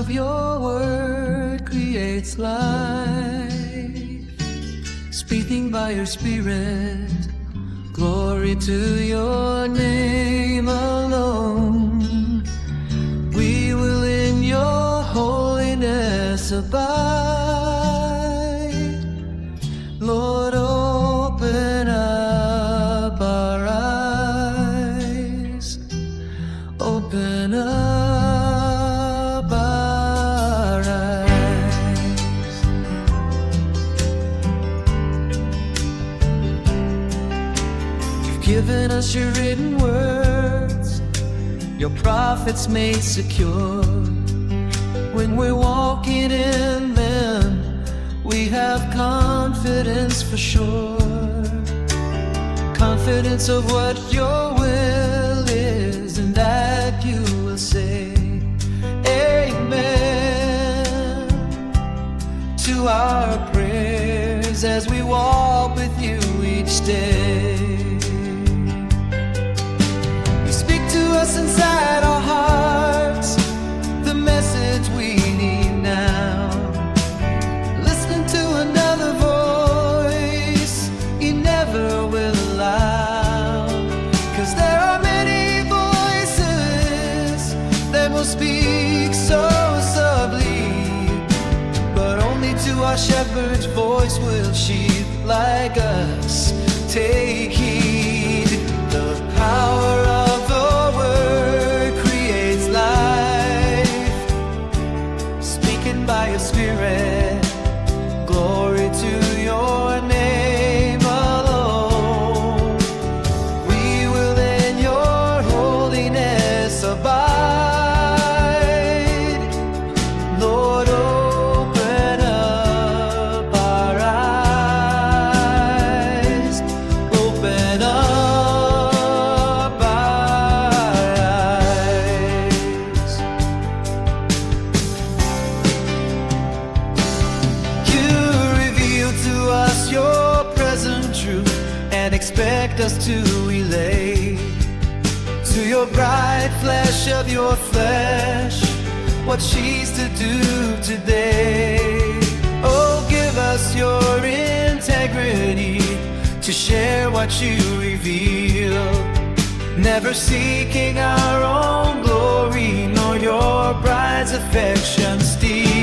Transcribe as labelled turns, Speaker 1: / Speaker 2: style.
Speaker 1: of your word creates life. Speaking by your Spirit, glory to your name alone. We will in your holiness abide. Lord, open up our eyes. Open up our eyes. You've given us your written words, your prophets made secure. When we're walking in them, we have confidence for sure. Confidence of what your will is, and that you will say amen to our prayers as we walk with you each day. You speak to us inside our hearts, the message we need now. Listening to another voice you never will allow, 'cause there are many voices that will speak so subtly, but only to our shepherd's voice will sheep like us take heed. The power of the word creates life. Speaking by your Spirit, glory to your name alone. We will in your holiness abide. Lord, open up our eyes. Open up our eyes. You reveal to us your present truth and expect us to relate to your bright flesh of your flesh what she's to do today. Oh, give us your integrity to share what you reveal, never seeking our own glory nor your bride's affection steal.